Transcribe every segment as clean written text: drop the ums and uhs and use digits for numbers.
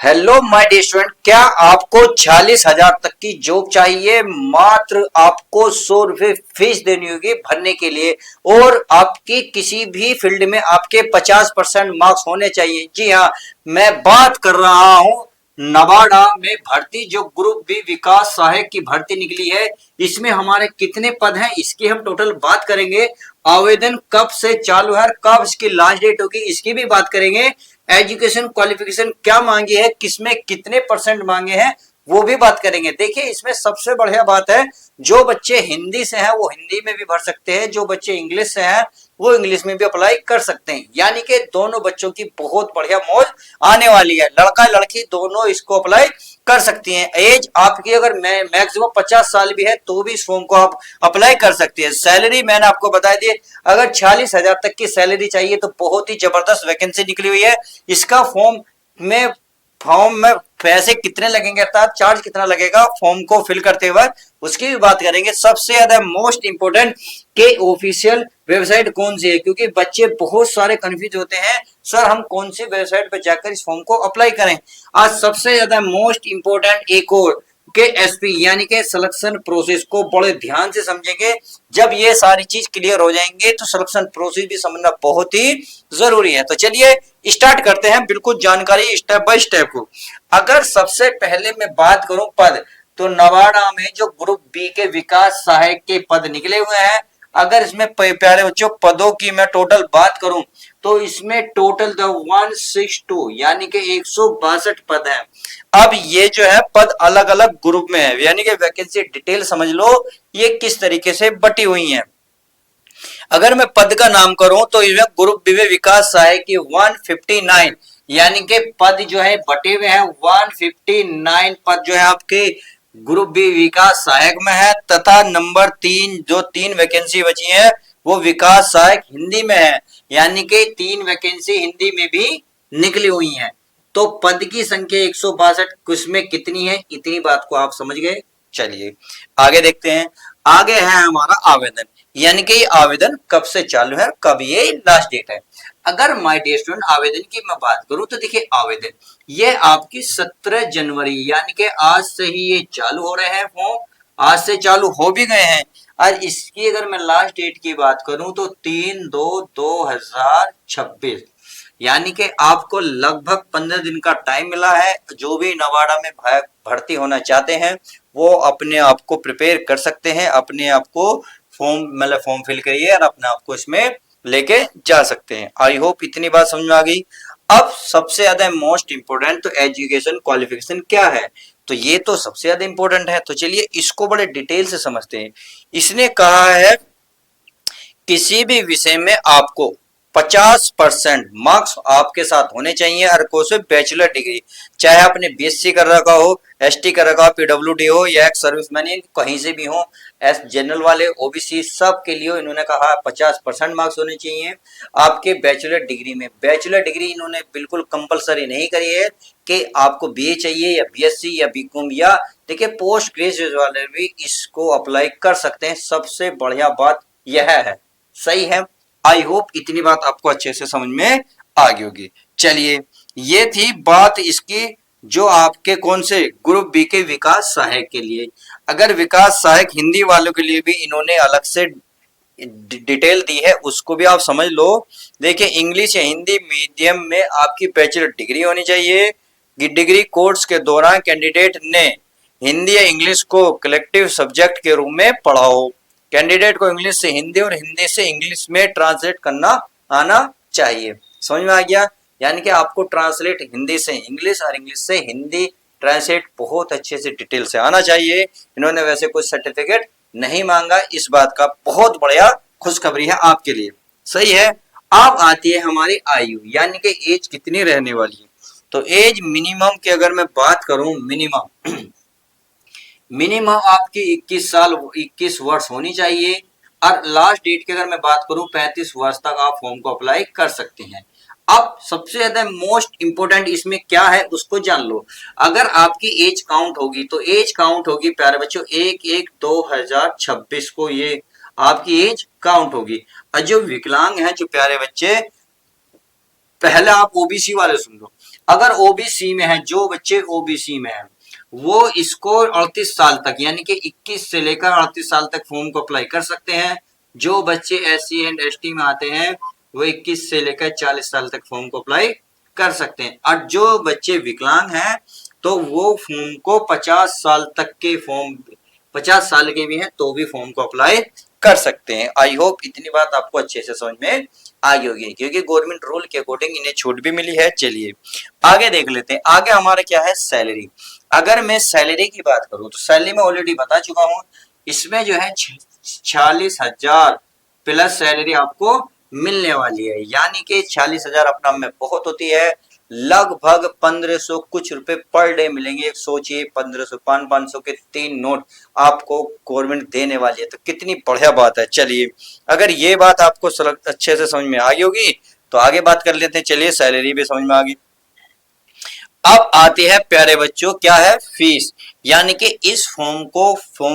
Hello my dear student, क्या आपको 40,000 तक की जॉब चाहिए? मात्र आपको 100 रुपए फीस देनी होगी भरने के लिए और आपकी किसी भी फील्ड में आपके 50% मार्क्स होने चाहिए। जी हाँ, मैं बात कर रहा हूं नवाड़ा में भर्ती जो ग्रुप बी विकास सहायक की भर्ती निकली है। इसमें हमारे कितने पद हैं इसकी हम टोटल बात करेंगे। आवेदन कब से चालू है, कब इसकी लास्ट डेट होगी इसकी भी बात करेंगे। एजुकेशन क्वालिफिकेशन क्या मांगी है, किसमें कितने परसेंट मांगे हैं वो भी बात करेंगे। देखिए, इसमें सबसे बढ़िया बात है, जो बच्चे हिंदी से हैं वो हिंदी में भी भर सकते हैं, जो बच्चे इंग्लिश से हैं वो इंग्लिश में भी अप्लाई कर सकते हैं। यानी कि दोनों बच्चों की बहुत बढ़िया मौज आने वाली है। लड़का लड़की दोनों इसको अप्लाई कर सकती हैं। एज आपकी अगर मैक्सिमम 50 साल भी है तो भी इस फॉर्म को आप अप्लाई कर सकती है। सैलरी मैंने आपको बता दी, अगर 40,000 तक की सैलरी चाहिए तो बहुत ही जबरदस्त वैकेंसी निकली हुई है। इसका फॉर्म में पैसे कितने लगेंगे अर्थात चार्ज कितना लगेगा फॉर्म को फिल करते हुए उसकी भी बात करेंगे। सबसे ज्यादा मोस्ट इंपोर्टेंट के ऑफिशियल वेबसाइट कौन सी है, क्योंकि बच्चे बहुत सारे कंफ्यूज होते हैं, सर हम कौन सी वेबसाइट पर जाकर इस फॉर्म को अप्लाई करें। आज सबसे ज्यादा मोस्ट इंपोर्टेंट एक और के एसपी यानी के सिलेक्शन प्रोसेस को बड़े ध्यान से समझेंगे। जब ये सारी चीज क्लियर हो जाएंगे तो सिलेक्शन प्रोसेस भी समझना बहुत ही जरूरी है। तो चलिए स्टार्ट करते हैं बिल्कुल जानकारी स्टेप बाय स्टेप को। अगर सबसे पहले मैं बात करूं पद, तो नवाड़ा में जो ग्रुप बी के विकास सहायक के पद निकले हुए हैं, अगर इसमें प्यारे बच्चों पदों की मैं टोटल बात करूं तो इसमें टोटल 162 यानी कि 162 पद हैं। अब ये जो है पद अलग अलग ग्रुप में है, यानी कि वैकेंसी डिटेल समझ लो ये किस तरीके से बटी हुई है। अगर मैं पद का नाम करूं तो इसमें ग्रुप बी में विकास सहायक की 159 यानी कि पद जो है बटे हुए हैं। 159 पद जो है आपके ग्रुप बी विकास सहायक में है, तथा नंबर 3 जो 3 वैकेंसी बची है वो विकास सहायक हिंदी में है, यानी कि 3 वैकेंसी हिंदी में भी निकली हुई है। तो पद की संख्या 162 किसमें कितनी है, इतनी बात को आप समझ गए। चलिए आगे देखते हैं। आगे है हमारा आवेदन, यानी कि आवेदन कब से चालू है, कब ये लास्ट डेट है। अगर माय डियर स्टूडेंट आवेदन की मैं बात करूं तो देखिए आवेदन ये आपकी 17 जनवरी यानी कि आज से ही ये चालू हो रहे हैं फॉर्म, आज से चालू हो भी गए हैं। और इसकी अगर मैं लास्ट डेट की बात करूं तो 3/2/2026 यानी कि आपको लगभग 15 दिन का टाइम मिला है। जो भी नवाड़ा में भर्ती होना चाहते हैं वो अपने आप को प्रिपेयर कर सकते हैं, अपने आप को फॉर्म फिल करिए और अपने आप को इसमें लेके जा सकते हैं। आई होप इतनी बात समझ में आ गई। अब सबसे ज्यादा मोस्ट इंपोर्टेंट तो एजुकेशन क्वालिफिकेशन क्या है, तो ये तो सबसे ज्यादा इंपॉर्टेंट है। तो चलिए इसको बड़े डिटेल से समझते हैं। इसने कहा है किसी भी विषय में आपको 50% मार्क्स आपके साथ होने चाहिए और कोर्स में बैचलर डिग्री, चाहे आपने बीएससी कर रखा हो, एसटी कर रखा हो, पीडब्ल्यूडी हो या एक सर्विसमैन कहीं से भी हो, एस जनरल वाले ओबीसी सब के लिए इन्होंने कहा 50% मार्क्स होने चाहिए आपके बैचलर डिग्री में। बैचलर डिग्री इन्होंने बिल्कुल कंपलसरी नहीं करी है कि आपको बीए चाहिए या बीएससी या बीकॉम, या देखिए पोस्ट ग्रेजुएट वाले भी इसको अप्लाई कर सकते हैं। सबसे बढ़िया बात यह है, सही है। आई होप इतनी बात आपको अच्छे से समझ में आ गई होगी। चलिए ये थी बात इसकी जो आपके कौन से ग्रुप बी के विकास सहायक के लिए। अगर विकास सहायक हिंदी वालों के लिए भी इन्होंने अलग से डिटेल दी है उसको भी आप समझ लो। देखिए इंग्लिश या हिंदी मीडियम में आपकी बैचलर डिग्री होनी चाहिए। डिग्री कोर्स के दौरान कैंडिडेट ने हिंदी या इंग्लिश को कलेक्टिव सब्जेक्ट के रूप में पढ़ा हो। कैंडिडेट को इंग्लिश से हिंदी और हिंदी से इंग्लिश में ट्रांसलेट करना आना चाहिए। समझ में आ गया, यानी कि आपको ट्रांसलेट हिंदी से इंग्लिश और इंग्लिश से हिंदी ट्रांसलेट बहुत अच्छे से डिटेल से आना चाहिए। इन्होंने वैसे कोई सर्टिफिकेट नहीं मांगा, इस बात का बहुत बढ़िया खुशखबरी है आपके लिए। सही है। अब आती है हमारी आयु यानी कि एज कितनी रहने वाली है। तो एज मिनिमम की अगर मैं बात करूं, मिनिमम आपकी 21 साल 21 वर्ष होनी चाहिए। और लास्ट डेट की अगर मैं बात करूं 35 वर्ष तक आप फॉर्म को अप्लाई कर सकते हैं। अब सबसे ज्यादा मोस्ट इंपोर्टेंट इसमें क्या है उसको जान लो। अगर आपकी एज काउंट होगी तो एज काउंट होगी प्यारे बच्चों 1/1/2026 को ये आपकी एज काउंट होगी। और जो विकलांग है जो प्यारे बच्चे, पहले आप ओबीसी वाले सुन लो, अगर ओबीसी में है, जो बच्चे ओबीसी में है वो इसको 38 साल तक यानी कि 21 से लेकर 38 साल तक फॉर्म को अप्लाई कर सकते हैं। जो बच्चे एससी एंड एसटी में आते हैं वो 21 से लेकर 40 साल तक फॉर्म को अप्लाई कर सकते हैं। और जो बच्चे विकलांग हैं तो वो फॉर्म को 50 साल तक के फॉर्म, 50 साल के भी हैं तो भी फॉर्म को अप्लाई कर सकते हैं। आई होप इतनी बात आपको अच्छे से समझ में आ गई होगी, क्योंकि गवर्नमेंट रूल के अकॉर्डिंग इन्हें छूट भी मिली है। चलिए आगे देख लेते हैं। आगे हमारा क्या है, सैलरी। अगर मैं सैलरी की बात करूं तो सैलरी में ऑलरेडी बता चुका हूं, इसमें जो है 46,000 प्लस सैलरी आपको मिलने वाली है। यानी कि 46,000 अपना में बहुत होती है, लगभग 1500 कुछ रुपए पर डे मिलेंगे। सोचिए 1500, 500 के 3 नोट आपको गवर्नमेंट देने वाली है, तो कितनी बढ़िया बात है। चलिए अगर ये बात आपको अच्छे से समझ में आ गई होगी तो आगे बात कर लेते हैं। चलिए सैलरी भी समझ में आ गई। अब आती है प्यारे बच्चों क्या है, फीस। यानी कि इस फॉर्म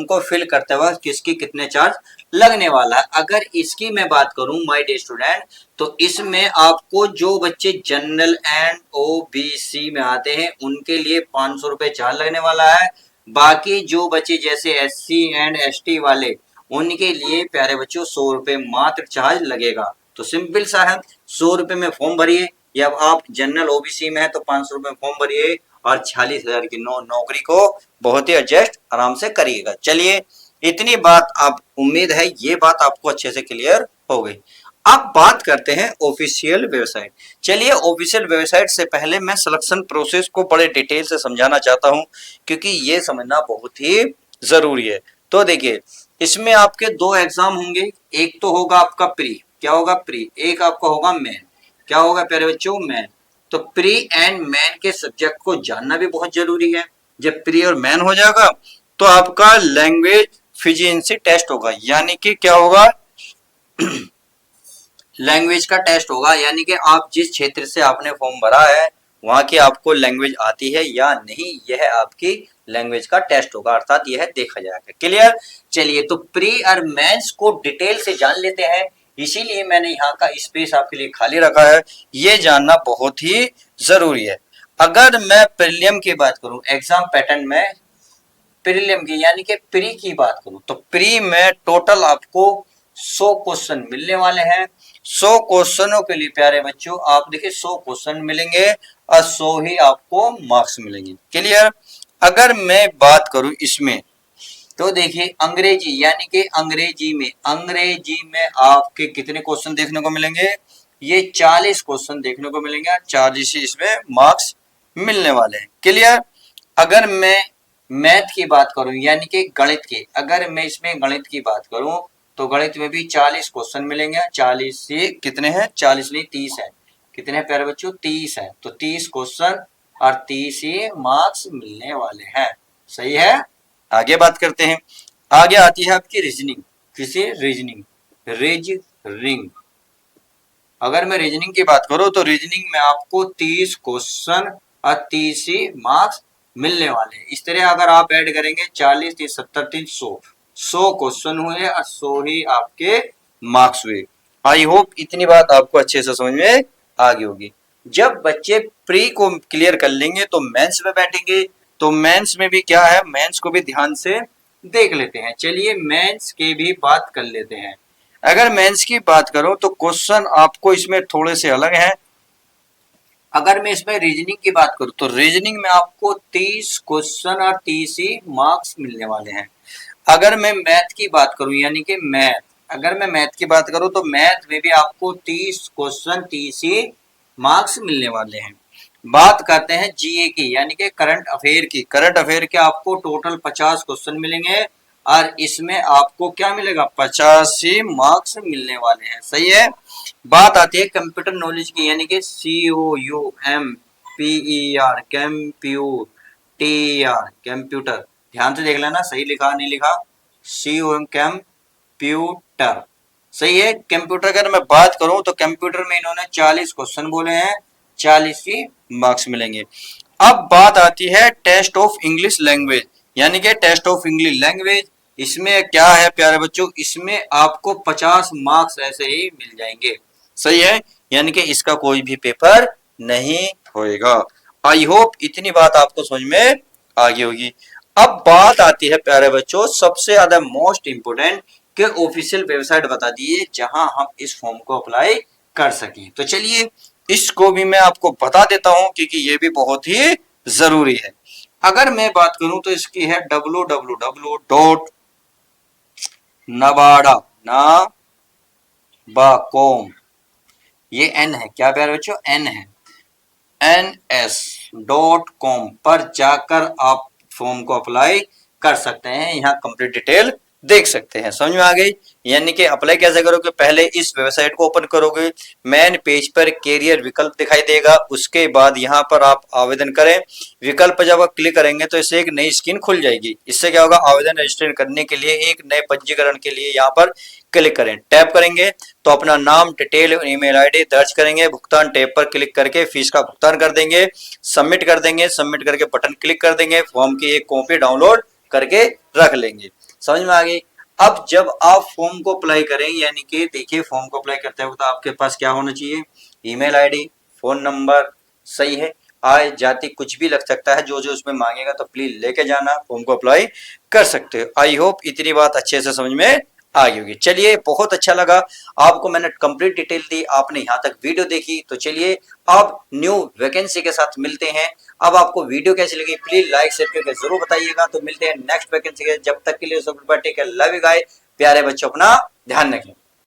को फिल करते वक्त किसकी कितने चार्ज लगने वाला है। अगर इसकी मैं बात करूं माय डियर स्टूडेंट, तो इसमें आपको जो बच्चे जनरल एंड ओबीसी में आते हैं उनके लिए 500 रुपए चार्ज लगने वाला है। बाकी जो बच्चे जैसे एससी एंड एसटी वाले उनके लिए प्यारे बच्चों 100 रुपए मात्र चार्ज लगेगा। तो सिंपल सा है, 100 रुपए में फॉर्म भरिए, या आप जनरल ओबीसी में है तो 500 रुपए फॉर्म भरिए और 46,000 की नौकरी को बहुत ही एडजस्ट आराम से करिएगा। चलिए इतनी बात, आप उम्मीद है ये बात आपको अच्छे से क्लियर हो गई। अब बात करते हैं ऑफिशियल वेबसाइट। चलिए ऑफिशियल वेबसाइट से पहले मैं सिलेक्शन प्रोसेस को बड़े डिटेल से समझाना चाहता हूं, क्योंकि ये समझना बहुत ही जरूरी है। तो देखिए इसमें आपके 2 एग्जाम होंगे, एक तो होगा आपका प्री, क्या होगा प्री, एक आपका होगा मेन। क्या होगा प्यारे बच्चों, मैन। तो प्री एंड मैन के सब्जेक्ट को जानना भी बहुत जरूरी है। जब प्री और मैन हो जाएगा तो आपका लैंग्वेज फिजिएंसी टेस्ट होगा, यानी कि क्या होगा लैंग्वेज का टेस्ट होगा। यानी कि आप जिस क्षेत्र से आपने फॉर्म भरा है वहां की आपको लैंग्वेज आती है या नहीं, यह आपकी लैंग्वेज का टेस्ट होगा, अर्थात यह देखा जाएगा। क्लियर। चलिए तो प्री और मेंस को डिटेल से जान लेते हैं, इसीलिए मैंने यहाँ का स्पेस आपके लिए खाली रखा है। ये जानना बहुत ही जरूरी है। अगर मैं प्रीलिम की बात करूं, एग्जाम पैटर्न में प्रीलिम की यानी कि प्री की बात करूं, तो प्री में टोटल आपको 100 क्वेश्चन मिलने वाले हैं। 100 क्वेश्चनों के लिए प्यारे बच्चों आप देखिए 100 क्वेश्चन मिलेंगे और 100 ही आपको मार्क्स मिलेंगे। क्लियर। अगर मैं बात करूं इसमें तो देखिए अंग्रेजी, यानी कि अंग्रेजी में आपके कितने क्वेश्चन देखने को मिलेंगे, ये 40 क्वेश्चन देखने को मिलेंगे, 40 ही इसमें मार्क्स मिलने वाले हैं। क्लियर। अगर मैं मैथ की बात करूं यानी कि गणित की, अगर मैं इसमें गणित की बात करूं तो गणित में भी 40 क्वेश्चन मिलेंगे। 40 से कितने हैं, 40 नहीं 30 है। कितने हैं प्यारे बच्चों, 30 है। तो 30 क्वेश्चन और 30 ही मार्क्स मिलने वाले हैं। सही है। आगे बात करते हैं। आगे आती है आपकी रीजनिंग। किसी रीजनिंग। अगर मैं रीजनिंग की बात करूं तो रीजनिंग में आपको 30 क्वेश्चन और 30 ही मार्क्स मिलने वाले हैं। इस तरह अगर आप ऐड करेंगे 40, 30, 70, 3, 100 क्वेश्चन हुए और 100 ही आपके मार्क्स हुए। आई होप इतनी बात आपको अच्छे से समझ में आ गई होगी। जब बच्चे प्री को क्लियर कर लेंगे तो मेंस में बैठेंगे। तो मेंस में भी क्या है, मेंस को भी ध्यान से देख लेते हैं। चलिए मेंस की भी बात कर लेते हैं। अगर मेंस की बात करूं तो क्वेश्चन आपको इसमें थोड़े से अलग हैं। अगर मैं इसमें रीजनिंग की बात करूं तो रीजनिंग में आपको 30 क्वेश्चन और 30 ही मार्क्स मिलने वाले हैं। अगर मैं मैथ की बात करूं यानी कि अगर मैं मैथ की बात करूं तो मैथ में भी आपको 30 क्वेश्चन 30 ही मार्क्स मिलने वाले हैं। बात करते हैं जीए की यानी कि करंट अफेयर की। करंट अफेयर के आपको टोटल 50 क्वेश्चन मिलेंगे और इसमें आपको क्या मिलेगा, 50 ही मार्क्स मिलने वाले हैं। सही है। बात आती है कंप्यूटर नॉलेज की यानी कि COUMPER कंप्यूटर। ध्यान से देख लेना सही लिखा नहीं लिखा, COM कंप्यूटर। सही है। कंप्यूटर अगर मैं बात करूं तो कंप्यूटर में इन्होंने 40 क्वेश्चन बोले हैं, 40 ही मार्क्स मिलेंगे। अब बात आती है टेस्ट ऑफ इंग्लिश लैंग्वेज यानी कि टेस्ट ऑफ इंग्लिश लैंग्वेज। इसमें क्या है प्यारे बच्चों, इसमें आपको 50 मार्क्स ऐसे ही मिल जाएंगे। सही है। यानी कि इसका कोई भी पेपर नहीं होएगा। आई होप इतनी बात आपको समझ में आ गई होगी। अब बात आती है प्यारे बच्चों सबसे ज्यादा मोस्ट इंपोर्टेंट के ऑफिशियल वेबसाइट बता दिए जहां हम इस फॉर्म को अप्लाई कर सकें। तो चलिए इसको भी मैं आपको बता देता हूं क्योंकि ये भी बहुत ही जरूरी है। अगर मैं बात करूं तो इसकी है www.nabada नाबाकॉम, ये एन है, क्या प्यारे बच्चों, एन है, ns.com पर जाकर आप फॉर्म को अप्लाई कर सकते हैं। यहाँ कंप्लीट डिटेल देख सकते हैं। समझ में आ गई? यानी कि अप्लाई कैसे करोगे, पहले इस वेबसाइट को ओपन करोगे, मेन पेज पर कैरियर विकल्प दिखाई देगा, उसके बाद यहाँ पर आप आवेदन करें। विकल्प पर जब आप क्लिक करेंगे तो इससे एक नई स्क्रीन खुल जाएगी। इससे क्या होगा, आवेदन रजिस्टर करने के लिए एक नए पंजीकरण के लिए यहाँ पर क्लिक करें, टैप करेंगे तो अपना नाम, डिटेल, ईमेल आईडी दर्ज करेंगे, भुगतान टैब पर क्लिक करके फीस का भुगतान कर देंगे, सबमिट कर देंगे, सबमिट करके बटन क्लिक कर देंगे, फॉर्म की एक कॉपी डाउनलोड करके रख लेंगे। समझ में आ गई? अब जब आप फॉर्म को अप्लाई करें, यानी कि देखिए फॉर्म को अप्लाई करते वक्त आपके पास क्या होना चाहिए, ईमेल आईडी, फोन नंबर, सही है, आय जाति कुछ भी लग सकता है, जो जो उसमें मांगेगा तो प्लीज लेके जाना, फॉर्म को अप्लाई कर सकते हो। आई होप इतनी बात अच्छे से समझ में आ गई होगी। चलिए बहुत अच्छा लगा, आपको मैंने कंप्लीट डिटेल दी, आपने यहाँ तक वीडियो देखी। तो चलिए अब न्यू वैकेंसी के साथ मिलते हैं। अब आपको वीडियो कैसी लगी प्लीज लाइक शेयर करके जरूर बताइएगा। तो मिलते हैं नेक्स्ट वैकेंसी के, जब तक के लिए सब take care, love you guys, प्यारे बच्चों अपना ध्यान रखें।